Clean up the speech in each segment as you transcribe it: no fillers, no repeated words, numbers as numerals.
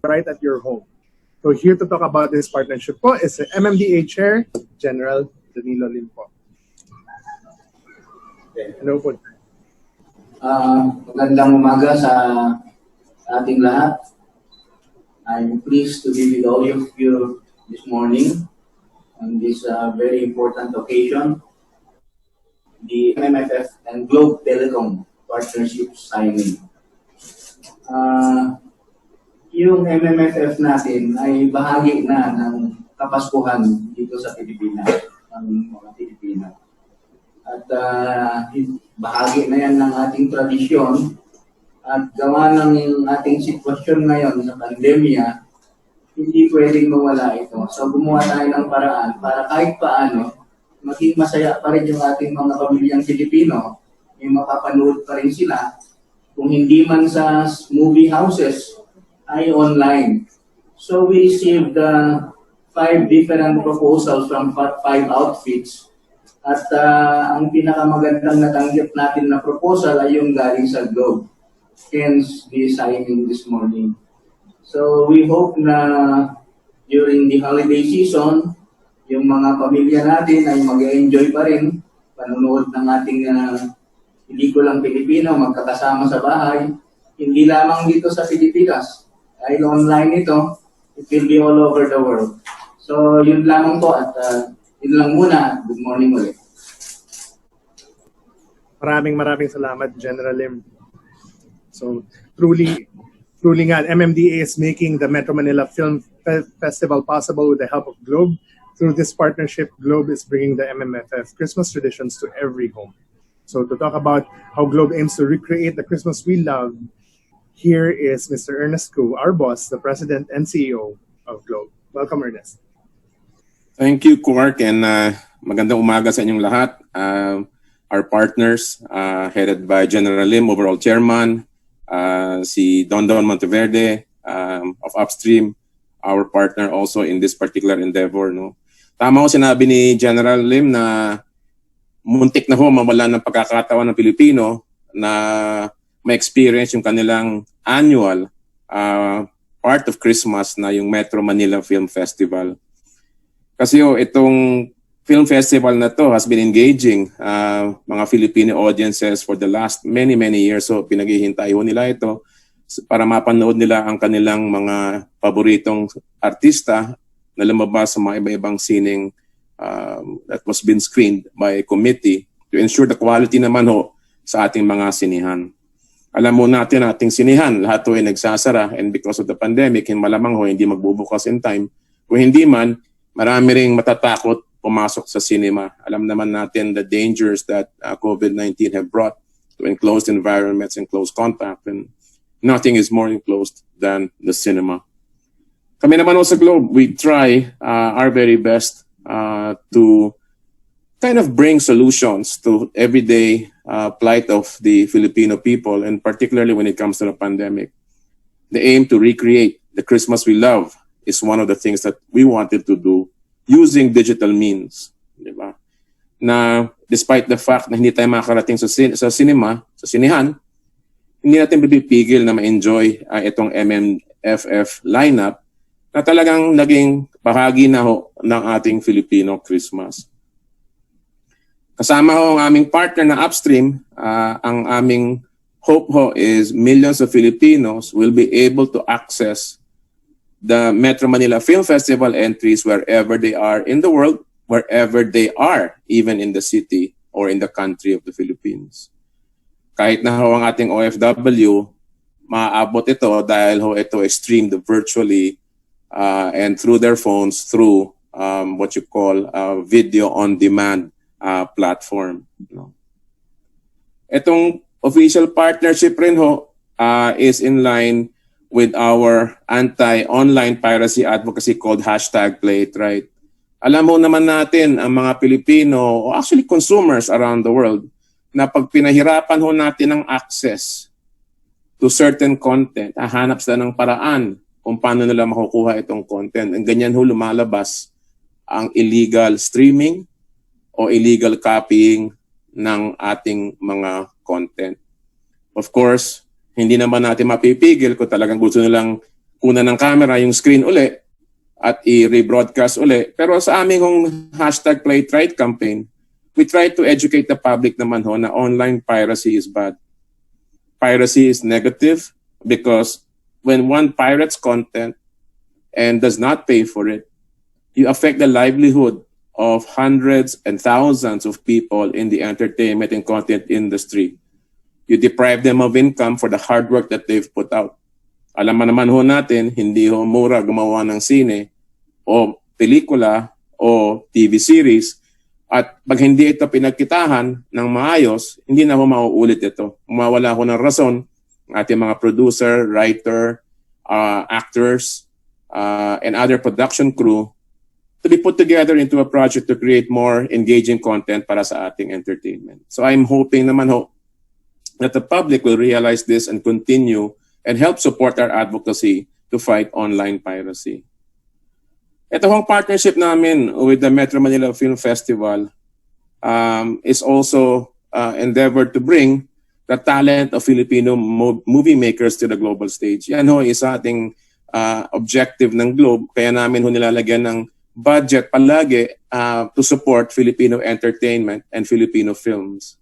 right at your home. So here to talk about this partnership po is the MMDA Chair, General Danilo Lim po. Hello po. Magandang umaga sa ating lahat. I'm pleased to be with all of you this morning on this very important occasion, the MMFF and Globe Telecom Partnership signing. Yung MMFF natin ay bahagi na ng Kapaskuhan dito sa Pilipinas, ng mga Pilipino. At bahagi na yan ng ating tradisyon at gawa ng ating sitwasyon ngayon sa pandemya, hindi pwedeng mawala ito. So gumawa tayo ng paraan para kahit paano maging masaya pa rin yung ating mga pamilyang Pilipino. May makapanood pa rin sila. Kung hindi man sa movie houses, ay online. So we received 5 different proposals from 5 outfits. At ang pinakamagandang natanggap natin na proposal ay yung galing sa Globe. Hence, the signing this morning. So we hope na during the holiday season, yung mga pamilya natin ay mag-enjoy pa rin panonood ng ating pelikulang Pilipino, magkakasama sa bahay. Hindi lamang dito sa Pilipinas. Dahil online ito, it will be all over the world. So yun lamang po at yun lang muna. Good morning ulit. Maraming salamat, General Lim. So truly nga, MMDA is making the Metro Manila Film Festival possible with the help of Globe. Through this partnership, Globe is bringing the MMFF Christmas traditions to every home. So to talk about how Globe aims to recreate the Christmas we love, here is Mr. Ernest Koo, our boss, the President and CEO of Globe. Welcome, Ernest. Thank you, Quark, and magandang umaga sa inyong lahat. Our partners, headed by General Lim, overall chairman, si Don Monteverde of Upstream, our partner also in this particular endeavor. No? Tama ko sinabi ni General Lim na muntik na ho mawala ng pagkakataon ng Pilipino na ma-experience yung kanilang annual part of Christmas na yung Metro Manila Film Festival. Kasi itong film festival na to has been engaging mga Filipino audiences for the last many years. So pinaghihintay ho nila ito para mapanood nila ang kanilang mga paboritong artista na lumabas sa mga iba-ibang sining that was been screened by a committee to ensure the quality naman ho sa ating mga sinihan. Alam mo natin ating sinihan, lahat ho ay nagsasara and because of the pandemic, malamang ho hindi magbubukas in time. Kung hindi man, marami ring matatakot pumasok sa cinema. Alam naman natin the dangers that COVID-19 have brought to enclosed environments and close contact, and nothing is more enclosed than the cinema. Kami naman sa Globe, we try our very best to kind of bring solutions to everyday plight of the Filipino people, and particularly when it comes to the pandemic. The aim to recreate the Christmas we love is one of the things that we wanted to do using digital means, di ba? Na despite the fact na hindi tayo makakarating sa cinema, sa sinihan, hindi natin pipigil na ma-enjoy itong MMFF lineup na talagang naging bahagi na ho ng ating Filipino Christmas. Kasama ho ang aming partner na Upstream, ang aming hope ho is millions of Filipinos will be able to access the Metro Manila Film Festival entries wherever they are in the world, wherever they are, even in the city or in the country of the Philippines. Kahit na ho ang ating OFW, maaabot ito dahil ho ito streamed virtually and through their phones through what you call video on demand platform. Itong official partnership rin ho is in line with our anti-online piracy advocacy called #PlayItRight. Alam mo naman natin ang mga Pilipino, o actually consumers around the world, na pag pinahirapan ho natin ang access to certain content, hahanap sila ng paraan kung paano nila makukuha itong content. And ganyan ho lumalabas ang illegal streaming o illegal copying ng ating mga content. Of course, hindi naman natin mapipigil kung talagang gusto nilang kuna ng camera yung screen uli at i-rebroadcast uli. Pero sa aming kong hashtag Play It Right campaign, we try to educate the public naman ho na online piracy is bad. Piracy is negative because when one pirates content and does not pay for it, you affect the livelihood of hundreds and thousands of people in the entertainment and content industry. You deprive them of income for the hard work that they've put out. Alam naman ho natin, hindi ho mura gumawa ng sine o pelikula o TV series. At pag hindi ito pinagkitahan ng maayos, hindi na ho mauulit ito. Mawala ho ng rason ng ating mga producer, writer, actors, and other production crew to be put together into a project to create more engaging content para sa ating entertainment. So I'm hoping naman ho that the public will realize this and continue and help support our advocacy to fight online piracy. Ito hong partnership namin with the Metro Manila Film Festival is also endeavored to bring the talent of Filipino movie makers to the global stage. Yan ho, isa ating objective ng Globe. Kaya namin ho nilalagyan ng budget palagi to support Filipino entertainment and Filipino films.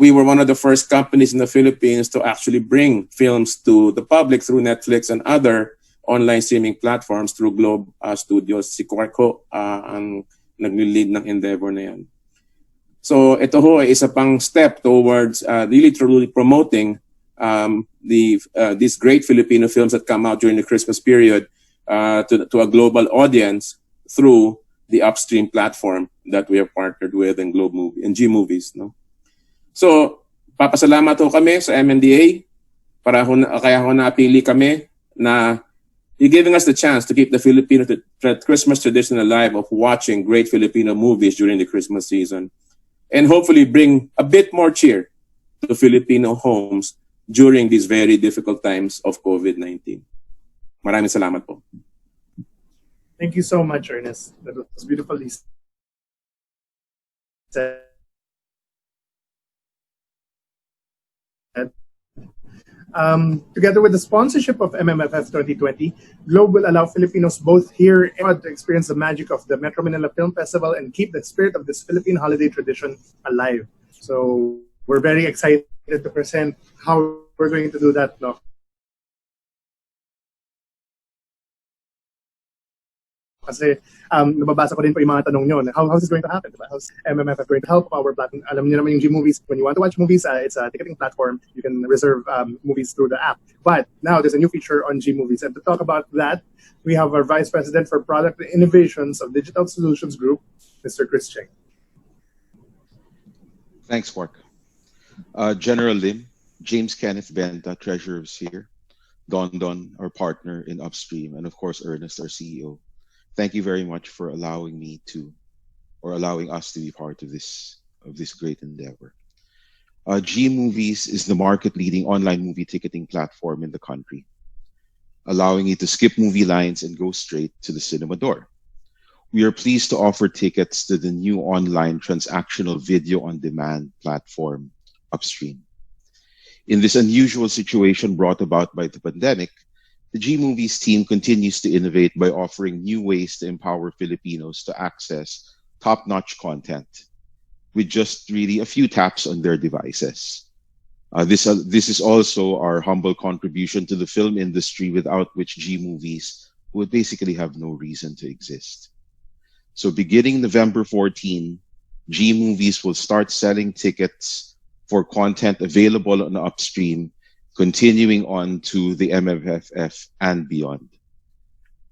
We were one of the first companies in the Philippines to actually bring films to the public through Netflix and other online streaming platforms through Globe Studios. Si Quarko ang nag-lead ng endeavor na yan. So ito ho ay isa pang step towards really truly promoting these great Filipino films that come out during the Christmas period to a global audience through the upstream platform that we have partnered with in Globe Movie and G Movies, no? So papasalamat ho kami sa MNDA para kaya ho napili kami na you're giving us the chance to keep the Filipino Christmas tradition alive of watching great Filipino movies during the Christmas season and hopefully bring a bit more cheer to Filipino homes during these very difficult times of COVID-19. Maraming salamat po. Thank you so much, Ernest. That was beautifully said. Together with the sponsorship of MMFF 2020, Globe will allow Filipinos both here and abroad to experience the magic of the Metro Manila Film Festival and keep the spirit of this Philippine holiday tradition alive. So we're very excited to present how we're going to do that. No? Kasi nababasa ko din po yung mga tanong nyo. How is this going to happen? Diba? How's MMFF going to help our platform? Alam niyo naman yung G Movies. When you want to watch movies, it's a ticketing platform. You can reserve movies through the app. But now there's a new feature on G Movies. And to talk about that, we have our Vice President for Product Innovations of Digital Solutions Group, Mr. Chris Cheng. Thanks, Mark. General Lim, James Kenneth Benta, Treasurer of Sphere, Don, our partner in Upstream, and of course, Ernest, our CEO. Thank you very much for allowing us to be part of this great endeavor. G Movies is the market-leading online movie ticketing platform in the country, allowing you to skip movie lines and go straight to the cinema door. We are pleased to offer tickets to the new online transactional video-on-demand platform, Upstream. In this unusual situation brought about by the pandemic, the G Movies team continues to innovate by offering new ways to empower Filipinos to access top-notch content with just really a few taps on their devices. This is also our humble contribution to the film industry, without which G Movies would basically have no reason to exist. So beginning November 14, G Movies will start selling tickets for content available on Upstream, continuing on to the MMFF and beyond.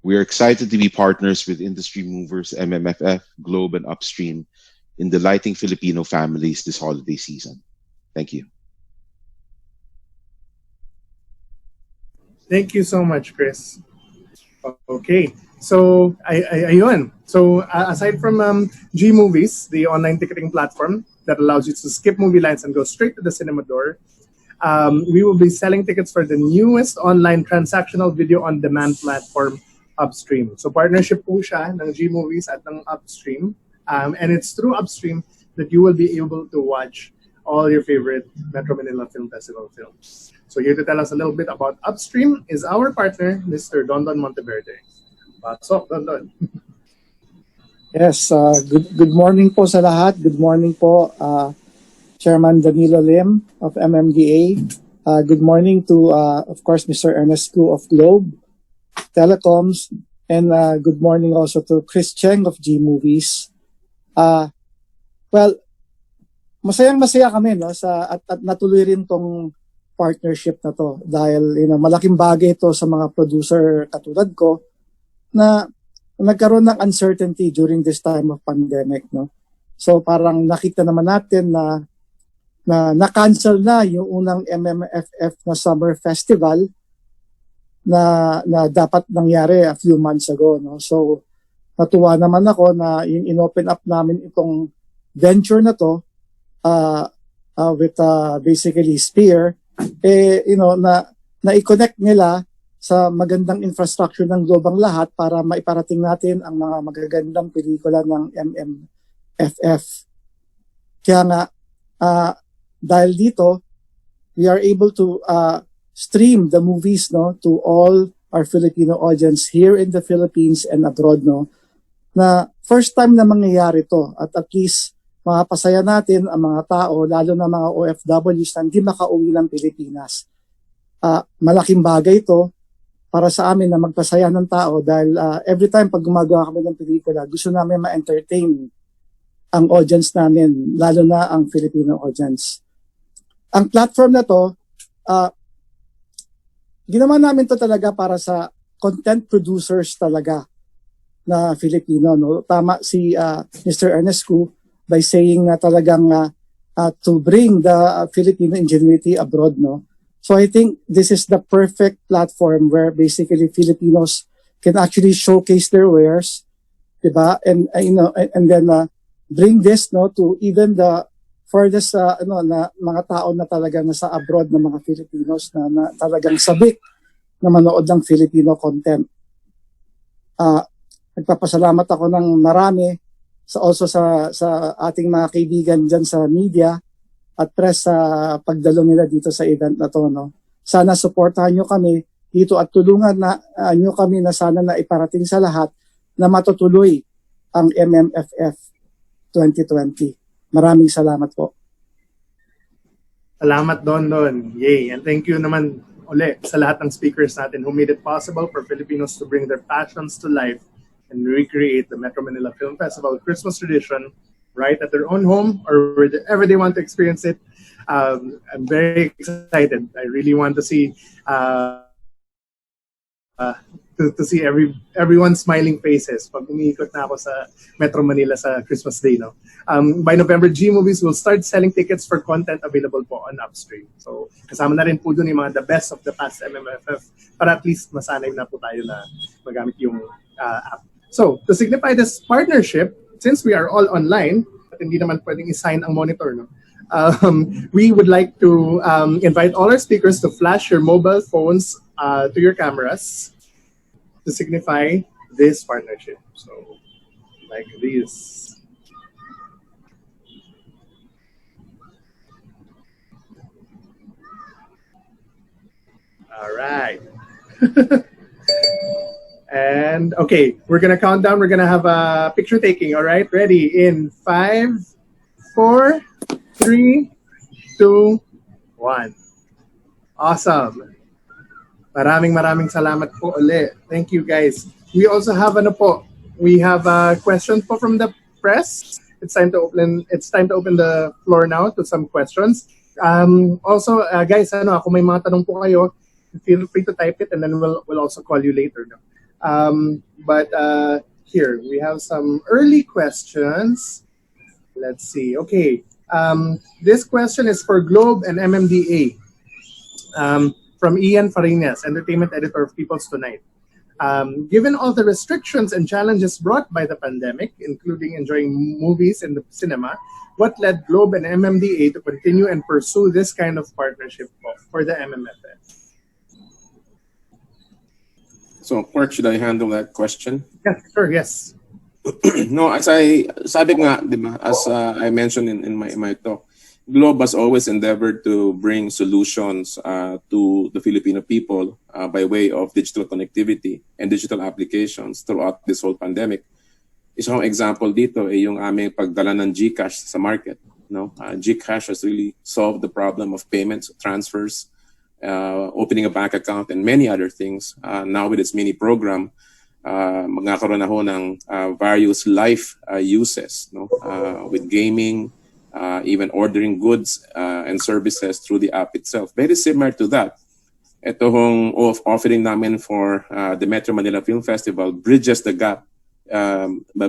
We are excited to be partners with industry movers MMFF, Globe, and Upstream in delighting Filipino families this holiday season. Thank you. Thank you so much, Chris. Okay, so ayun. So aside from G Movies, the online ticketing platform that allows you to skip movie lines and go straight to the cinema door, we will be selling tickets for the newest online transactional video-on-demand platform, Upstream. So partnership po siya ng G Movies at ng Upstream. And it's through Upstream that you will be able to watch all your favorite Metro Manila Film Festival films. So here to tell us a little bit about Upstream is our partner, Mr. Dondon Monteverde. Pasok, Dondon. Yes, good morning po sa lahat. Good morning po, Chairman Danilo Lim of MMDA. Good morning to, of course, Mr. Ernest Gu of Globe Telecoms. And good morning also to Chris Cheng of G Movies. Well, masayang-masaya kami no at natuloy rin tong partnership na to dahil malaking bagay ito sa mga producer katulad ko na nagkaroon ng uncertainty during this time of pandemic, no? So parang nakita naman natin na na-cancel na yung unang MMFF na summer festival na dapat nangyari a few months ago, no? So natuwa naman ako na yung inopen up namin itong venture na to with basically Spear na i-connect nila sa magandang infrastructure ng global lahat para maiparating natin ang mga magagandang pelikula ng MMFF. Kaya nga, dahil dito, we are able to stream the movies to all our Filipino audience here in the Philippines and abroad. Na first time na mangyayari to at least mapasaya natin ang mga tao, lalo na mga OFWs na hindi makauwi ng Pilipinas. Malaking bagay ito para sa amin na magpasaya ng tao dahil every time pag gumagawa kami ng pelikula, gusto namin ma-entertain ang audience namin, lalo na ang Filipino audience. Ang platform na to, ginawa namin to talaga para sa content producers talaga na Filipino. No? Tama si Mr. Ernest Gu by saying na talagang to bring the Filipino ingenuity abroad. No? So I think this is the perfect platform where basically Filipinos can actually showcase their wares, diba? And then bring this to even the furthest na mga tao na talaga nasa abroad na mga Filipinos na talagang sabik na manood ng Filipino content. Nagpapasalamat ako ng marami also sa ating mga kaibigan dyan sa media at press sa pagdalo nila dito sa event na to. No? Sana supportahan nyo kami dito at tulungan nyo kami na sana na iparating sa lahat na matutuloy ang MMFF 2020. Maraming salamat po. Salamat, Dondon. Yay. And thank you naman ulit sa lahat ng speakers natin who made it possible for Filipinos to bring their passions to life and recreate the Metro Manila Film Festival Christmas tradition right at their own home or wherever they want to experience it. I'm very excited. I really want to see to see everyone's smiling faces pag umiikot na ako sa Metro Manila sa Christmas Day. No? By November, G Movies will start selling tickets for content available po on Upstream. So kasama na rin po dun yung mga the best of the past MMFF para at least masanay na po tayo na magamit yung app. So to signify this partnership, since we are all online, at hindi naman pwedeng i-sign ang monitor, no? We would like to invite all our speakers to flash your mobile phones to your cameras to signify this partnership. So, like this. All right. And okay, we're gonna count down. We're gonna have a picture taking. All right, ready? In 5, 4, 3, 2, 1. Awesome. Maraming salamat po ulit. Thank you guys. We also have we have a question po from the press. It's time to open the floor now to some questions. Also guys, kung may mga tanong po kayo, feel free to type it and then we'll also call you later. No? But here we have some early questions. Let's see. Okay. This question is for Globe and MMDA. From Ian Farinas, entertainment editor of People's Tonight. Given all the restrictions and challenges brought by the pandemic, including enjoying movies in the cinema, what led Globe and MMDA to continue and pursue this kind of partnership for the MMFF? So, Mark, should I handle that question? Yes, sure, yes. No, as I sabi nga, di ba, as I mentioned in my talk, Globe has always endeavored to bring solutions to the Filipino people by way of digital connectivity and digital applications throughout this whole pandemic. Isang example dito ay yung aming pagdala ng GCash sa market. No? GCash has really solved the problem of payments, transfers, opening a bank account, and many other things. Now with its mini program, magkakaroon na ho ng various life uses, no? With gaming, even ordering goods and services through the app itself. Very similar to that. Ito hong offering namin for the Metro Manila Film Festival bridges the gap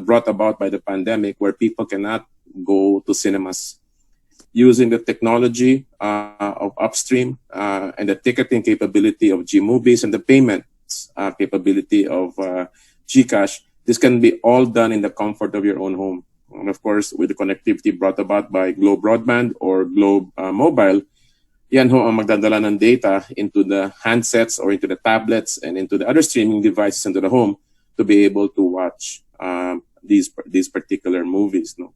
brought about by the pandemic, where people cannot go to cinemas. Using the technology of Upstream and the ticketing capability of G-Movies and the payments capability of GCash, this can be all done in the comfort of your own home. And of course, with the connectivity brought about by Globe Broadband or Globe Mobile, yan ho ang magdadala ng data into the handsets or into the tablets and into the other streaming devices into the home to be able to watch these particular movies. No?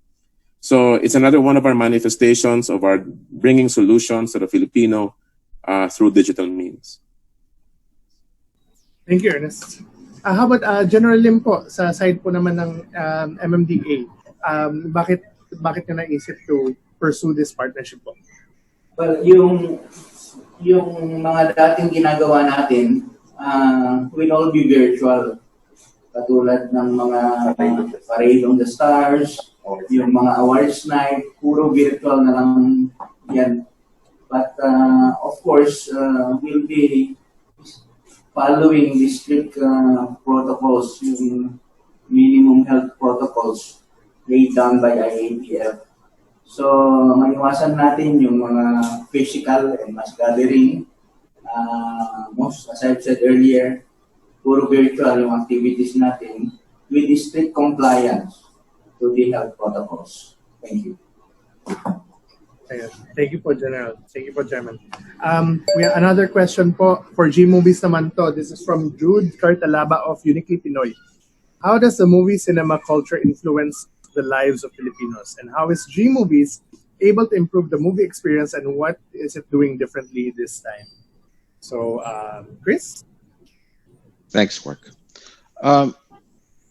So it's another one of our manifestations of our bringing solutions to the Filipino through digital means. Thank you, Ernest. How about General Lim po, sa side po naman ng MMDA? Bakit nyo naisip to pursue this partnership po? Well, yung mga dating ginagawa natin will all be virtual. Katulad ng mga Parade on the Stars, yung mga awards night, puro virtual na lang yan. But of course, we'll be following the strict protocols, yung minimum health protocols laid down by IATF. So, maiwasan natin yung mga physical and mass gathering. Most, as I've said earlier, puro virtual yung activities natin with the strict compliance to the health protocols. Thank you. Thank you po, General. Thank you po, Chairman. We have another question po for G-Movies naman to. This is from Jude Cartalaba of Uniquely Pinoy. How does the movie cinema culture influence the lives of Filipinos? And how is G-Movies able to improve the movie experience, and what is it doing differently this time? So, Chris? Thanks, Mark.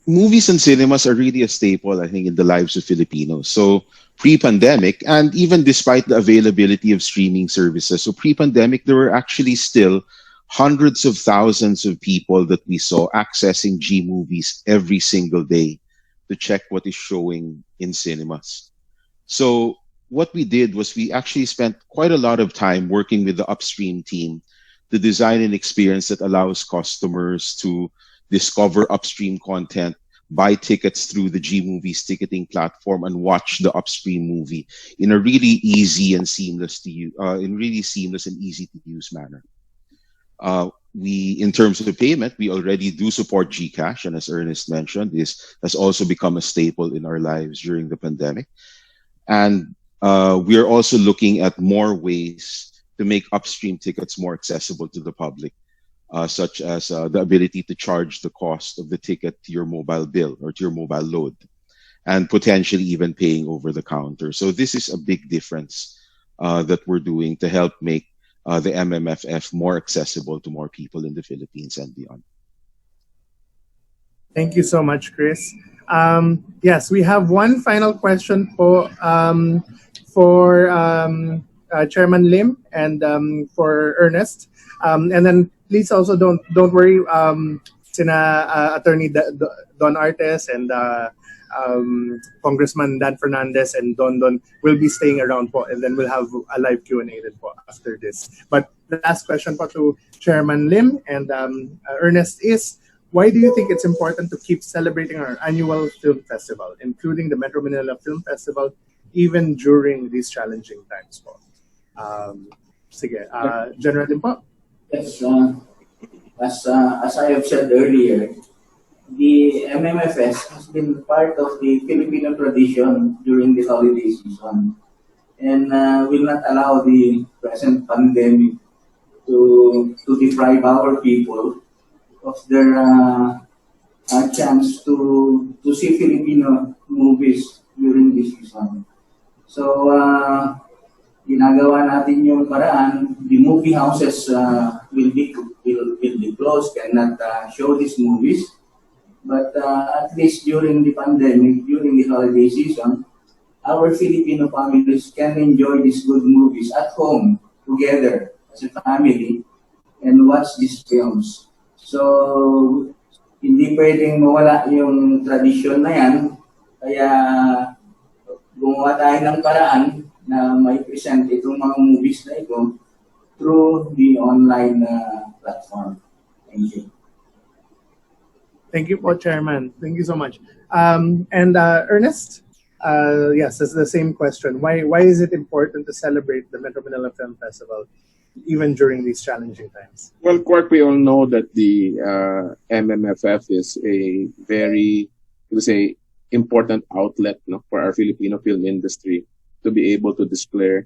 Movies and cinemas are really a staple, I think, in the lives of Filipinos. So pre-pandemic, and even despite the availability of streaming services, so pre-pandemic, there were actually still hundreds of thousands of people that we saw accessing G-Movies every single day to check what is showing in cinemas. So what we did was we actually spent quite a lot of time working with the Upstream team to design an experience that allows customers to discover Upstream content, buy tickets through the G-Movies ticketing platform, and watch the Upstream movie in a really easy and seamless to use, and easy to use manner. In terms of the payment, we already do support GCash, and as Ernest mentioned, this has also become a staple in our lives during the pandemic. And we are also looking at more ways to make Upstream tickets more accessible to the public, such as the ability to charge the cost of the ticket to your mobile bill or to your mobile load, and potentially even paying over the counter. So this is a big difference that we're doing to help make the MMFF more accessible to more people in the Philippines and beyond. Thank you so much, Chris. Yes, we have one final question for Chairman Lim and for Ernest. And then please also don't worry, sina Attorney Don Artes and Congressman Dan Fernandez and Don will be staying around po, and then we'll have a live Q&A then po after this. But the last question po to Chairman Lim and Ernest is, why do you think it's important to keep celebrating our annual film festival, including the Metro Manila Film Festival, even during these challenging times po? Sige, General Lim po. Yes, as I have said earlier, the MMFS has been part of the Filipino tradition during the holiday season, and will not allow the present pandemic to deprive our people of their chance to see Filipino movies during this season. So ginagawa natin yung paraan, the movie houses will be closed, cannot show these movies. But at least during the pandemic, during the holiday season, our Filipino families can enjoy these good movies at home together as a family and watch these films. So, hindi pwedeng mawala yung tradisyon na yan. Kaya gumawa tayo ng paraan na may present itong mga movies na ito through the online platform. Thank you. Thank you, po, Chairman. Thank you so much. And Ernest, yes, it's the same question. Why is it important to celebrate the Metro Manila Film Festival even during these challenging times? Well, Quark, we all know that the MMFF is a very, you would say, important outlet, no, for our Filipino film industry to be able to display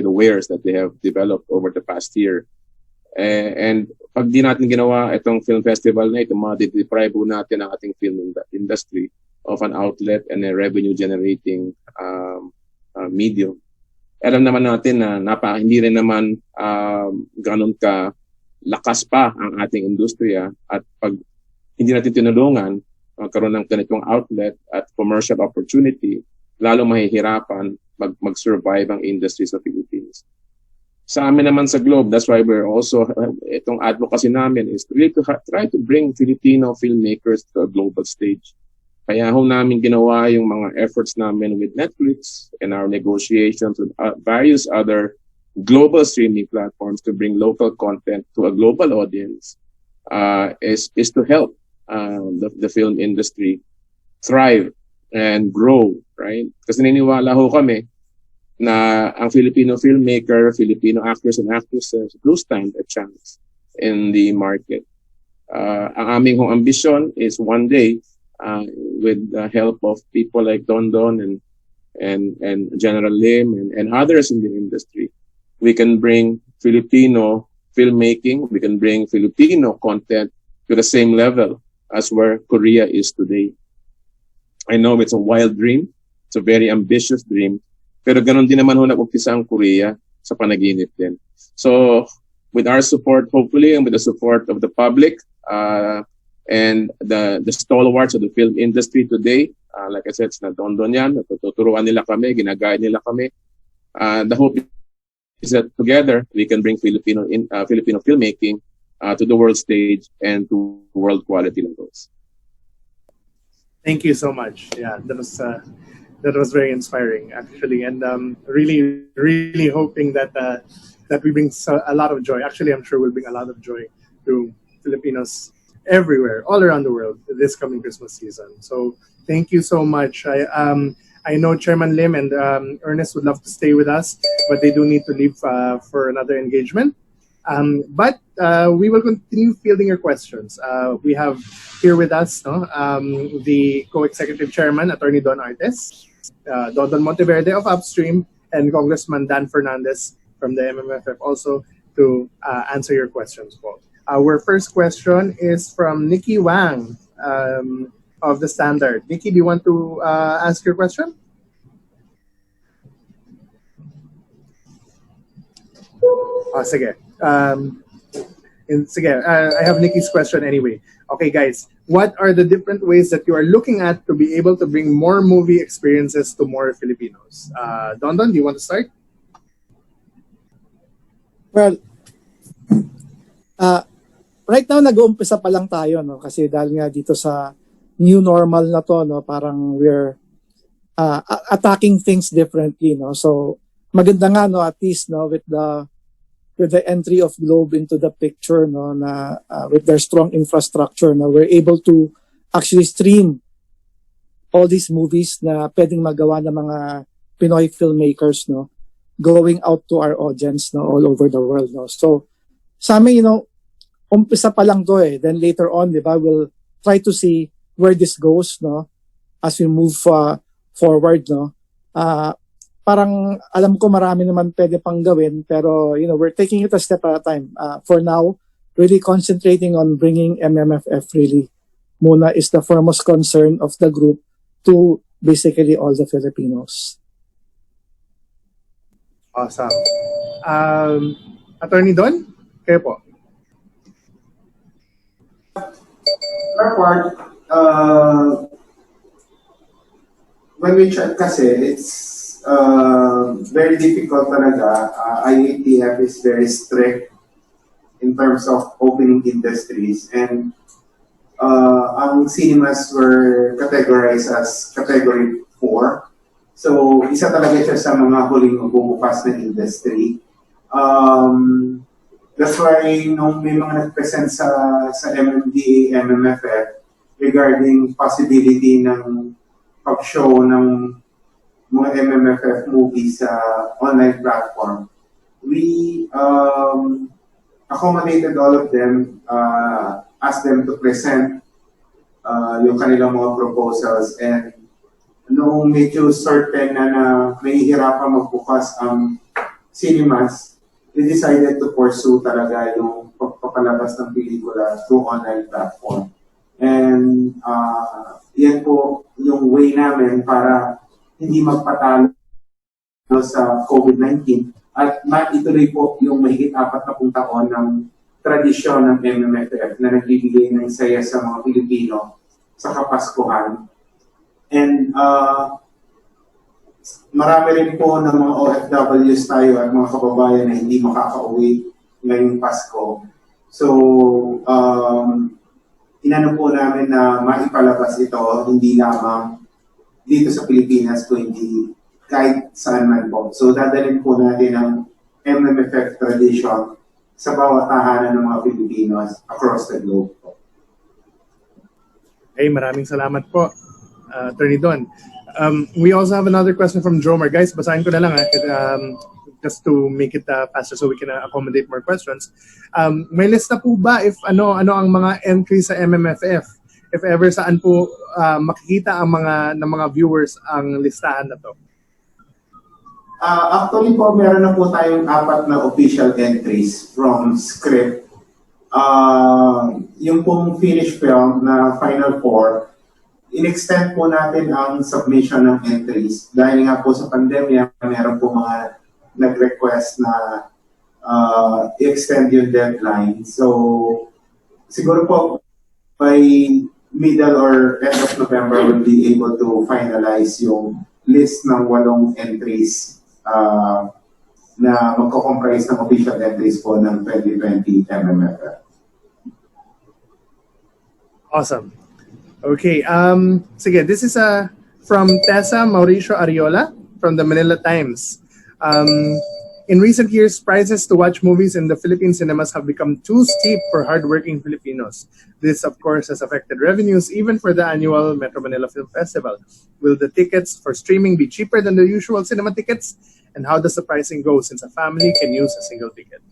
the wares that they have developed over the past year. And pag di natin ginawa itong film festival na ito, ma-deprive natin ang ating film industry of an outlet and a revenue generating medium. Alam naman natin na hindi rin naman ganun ka lakas pa ang ating industriya, at pag hindi natin tinulungan magkaroon ng ganitong outlet at commercial opportunity, lalo mahihirapan mag-survive ang industry sa Philippines. Sa amin naman sa Globe, that's why we're also, itong advocacy namin is really to try to bring Filipino filmmakers to a global stage. Kaya ho namin ginawa yung mga efforts namin with Netflix and our negotiations with various other global streaming platforms to bring local content to a global audience, is to help the film industry thrive and grow, right? Kasi naniniwala ho kami na ang Filipino filmmaker, Filipino actors and actresses do stand a chance in the market. Ang aming hong ambition is one day, with the help of people like Don and General Lim and others in the industry, we can bring Filipino filmmaking, we can bring Filipino content to the same level as where Korea is today. I know it's a wild dream, it's a very ambitious dream, pero ganun din naman ho nag-umpisa ang Korea sa panaginip din. So, with our support, hopefully, and with the support of the public, and the stalwarts of the film industry today, like I said, it's not Don yan, natuturuan nila kami, ginagaya nila kami. The hope is that together, we can bring Filipino filmmaking to the world stage and to world quality levels. Thank you so much. Yeah, that was very inspiring, actually, and really hoping that we bring a lot of joy. Actually, I'm sure we'll bring a lot of joy to Filipinos everywhere, all around the world, this coming Christmas season. So thank you so much. I know Chairman Lim and Ernest would love to stay with us, but they do need to leave for another engagement. But we will continue fielding your questions. We have here with us the co-executive chairman, Attorney Don Artes, Don Monteverde of Upstream, and Congressman Dan Fernandez from the MMFF also to answer your questions, Paul. Our first question is from Nikki Wang of The Standard. Nikki, do you want to ask your question? Sige. Sige, I have Nikki's question anyway. Okay, guys, what are the different ways that you are looking at to be able to bring more movie experiences to more Filipinos? Don, do you want to start? Well, right now nag-uumpisa pa lang tayo, no, kasi dahil nga dito sa new normal na to, no, parang we're attacking things differently, no. So maganda nga, no, at least, no, with the entry of Globe into the picture, no, na with their strong infrastructure, no, we're able to actually stream all these movies na pwedeng magawa ng mga Pinoy filmmakers, no, going out to our audience, no, all over the world, no. So sa amin, umpisa pa lang to eh. Then later on, di ba, we'll try to see where this goes, no, as we move forward, no. Parang alam ko marami naman pwede pang gawin, pero we're taking it a step at a time. For now, really concentrating on bringing MMFF really muna is the foremost concern of the group to basically all the Filipinos. Awesome. Attorney Don, kayo po. Our part, when we check kasi, it's very difficult talaga. IATF is very strict in terms of opening industries, and ang cinemas were categorized as category 4. So, isa talaga siya sa mga huling bumukas na industry. That's why nung may mga nag-present sa MMDA, MMFF regarding possibility ng pag-show ng mga MMFF movies sa online platform, we accommodated all of them, asked them to present yung kanilang mga proposals, and noong medyo certain na mahihirapan magbukas ang cinemas, we decided to pursue talaga yung pagpapalabas ng pelikula through online platform. And yan po yung way namin para hindi magpatalo sa COVID-19 at maituloy po yung mahigit 40 taon ng tradisyon ng MMFF na nagbibigay ng saya sa mga Pilipino sa Kapaskuhan. And marami rin po ng mga OFWs tayo at mga kababayan na hindi makakauwi ngayong Pasko. So, inano po namin na maipalabas ito hindi lamang dito sa Pilipinas kundi kahit saan man po. So, dadalhin po natin ang MMFF tradition sa bawat tahanan ng mga Pilipinos across the globe po. Hey, maraming salamat po, Attorney Don. We also have another question from Jomar. Guys, basahin ko na lang just to make it faster so we can accommodate more questions. May lista po ba if ano ang mga entries sa MMFF? If ever saan po makikita ang mga viewers ang listahan na to? Actually po, meron na po tayong 4 na official entries from script. Yung pong finished film na Final 4, in-extend po natin ang submission ng entries. Dahil nga po sa pandemya, meron po mga nag-request na i-extend yung deadline. So, siguro po by middle or end of November, we'll be able to finalize yung list ng 8 entries na magko-comprise ng official entries po ng 2020 MMFF. Awesome. Okay. Sige, this is from Tessa Mauricio Ariola from the Manila Times. In recent years, prices to watch movies in the Philippine cinemas have become too steep for hardworking Filipinos. This, of course, has affected revenues even for the annual Metro Manila Film Festival. Will the tickets for streaming be cheaper than the usual cinema tickets? And how does the pricing go since a family can use a single ticket?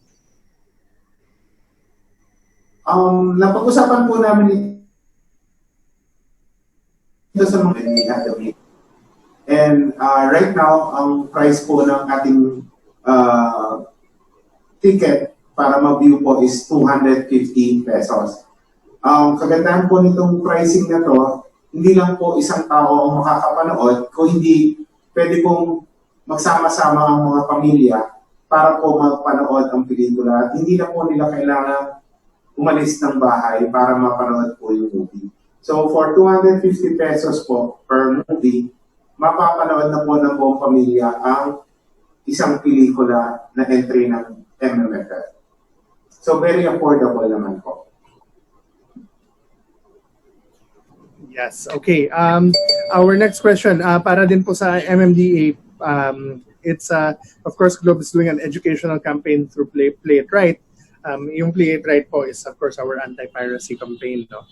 Napag-usapan po namin ito sa mga meeting. And right now, ang price po ng ating ticket para mag-view po is 250 pesos. Kagandahan po nitong pricing na to, hindi lang po isang tao ang makakapanood, kung hindi pwede pong magsama-sama ang mga pamilya para po magpanood ang pelikula. At hindi na po nila kailangan umalis ng bahay para mapanood po yung movie. So for 250 pesos po per movie, mapapanood na po ng buong pamilya ang isang pelikula na entry ng MMFF. So very affordable naman po. Yes. Okay. Our next question, para din po sa MMDA, it's of course Globe is doing an educational campaign through Play It Right. Yung Play It Right po is of course our anti-piracy campaign, no.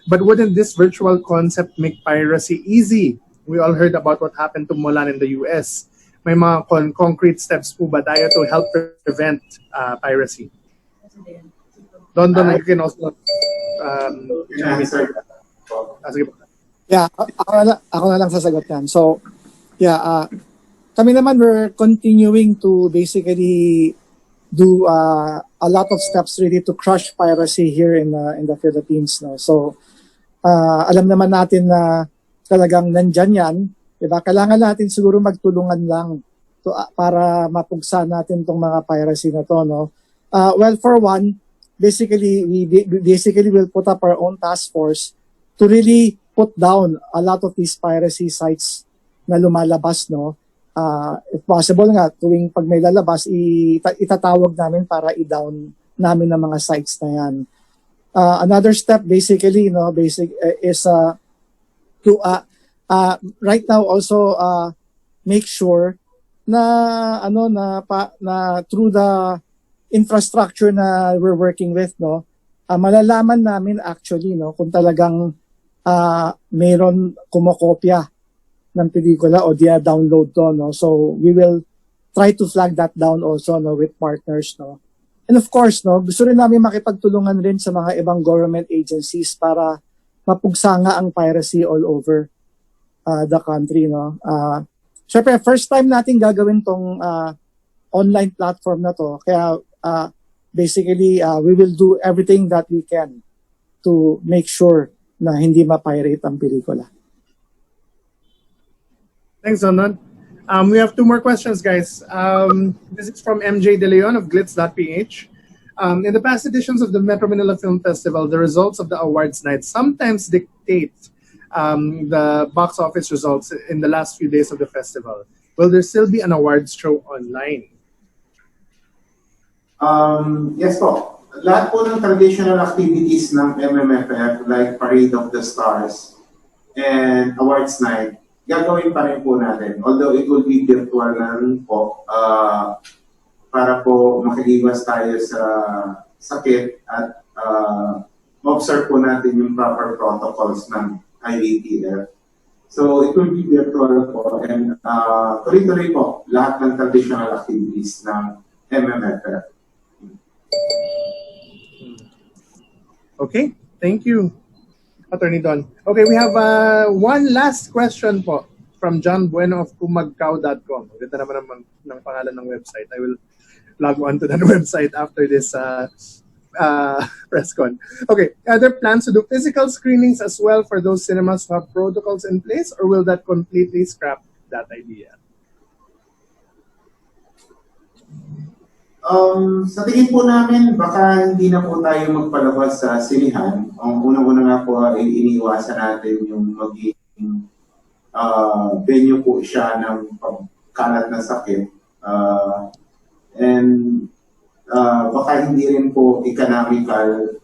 But wouldn't this virtual concept make piracy easy? We all heard about what happened to Mulan in the US. May mga concrete steps po ba tayo to help prevent piracy? Don, you can also Answer. sige po. Yeah, ako na lang sasagot yan. So, yeah, kami naman we're continuing to basically do a lot of steps really to crush piracy here in the Philippines. No? So, alam naman natin na talagang nandyan yan. Diba? Kailangan natin siguro magtulungan lang para mapugsa natin tong mga piracy na to, no? Well, for one, basically we basically will put up our own task force to really put down a lot of these piracy sites na lumalabas, no? If possible nga, tuwing pag may lalabas, itatawag namin para i-down namin ng mga sites na yan. Another step basically, no, is to right now also make sure na na through the infrastructure na we're working with, no, malalaman namin actually, no, kung talagang mayroon kumokopya ng pelikula o download to, no. So we will try to flag that down also, no, with partners, no. And of course, no, gusto rin namin makipagtulungan rin sa mga ibang government agencies para mapugsa nga ang piracy all over the country, no. Syempre, first time natin gagawin tong online platform na to. Kaya basically, we will do everything that we can to make sure na hindi ma-pirate ang pelikula. Thanks, Donon. We have two more questions, guys. This is from MJ De Leon of glitz.ph. In the past editions of the Metro Manila Film Festival, the results of the awards night sometimes dictate the box office results in the last few days of the festival. Will there still be an awards show online? Yes po. Lahat po ng traditional activities ng MMFF like Parade of the Stars and Awards Night, gagawin pa rin po natin. Although it will be virtual na rin po para po makiliwas tayo sa sakit at ma-observe po natin yung proper protocols ng IATF. So it will be virtual po and tuloy-tuloy po lahat ng traditional activities ng MMFF. Okay, thank you, Attorney Don. Okay, we have one last question po from John Bueno of kumagkao.com. Ganda naman ng pangalan ng website. I will log on to that website after this press con. Okay, are there plans to do physical screenings as well for those cinemas who have protocols in place, or will that completely scrap that idea? Sa tingin po namin, baka hindi na po tayo magpalabas sa sinihan. Ang unang-una nga po ay iniiwasan natin yung maging venue po siya ng pagkalat na sakit. And baka hindi rin po economical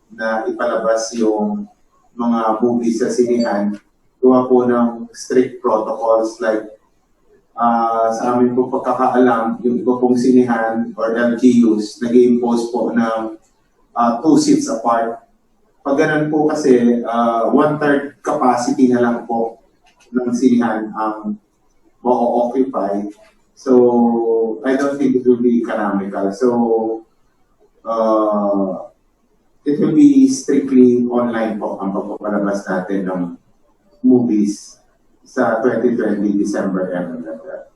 na ipalabas yung mga movies sa sinihan. Gawa po ng strict protocols like sa amin po pagkakaalam, yung iba pong sinihan or LGUs, nag-impose po ng 2 seats apart. Pag ganun po kasi, 1/3 capacity na lang po ng sinihan ang ma-occupy. So, I don't think it will be economical. So, it will be strictly online po ang pagpapalabas natin ng movies sa 2020 December MMFF.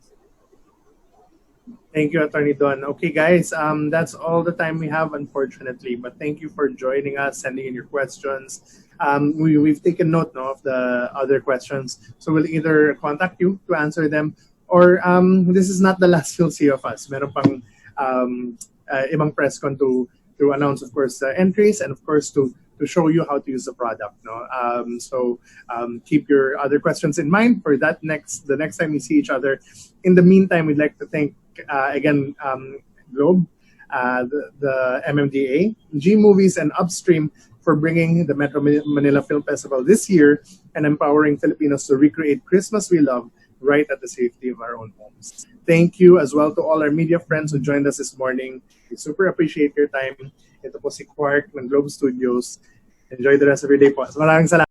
Thank you, Attorney Don. Okay, guys, that's all the time we have, unfortunately. But thank you for joining us, sending in your questions. We've taken note of the other questions, so we'll either contact you to answer them, or this is not the last you'll see of us. Meron pang ibang press con to announce, of course, entries, and of course to show you how to use the product. No, so keep your other questions in mind for that the next time we see each other. In the meantime, we'd like to thank again Globe, the MMDA, G Movies, and Upstream for bringing the Metro Manila Film Festival this year and empowering Filipinos to recreate Christmas we love right at the safety of our own homes. Thank you as well to all our media friends who joined us this morning. We super appreciate your time. Ito po si Quark ng Globe Studios. Enjoy the rest of your day po. Maraming salamat.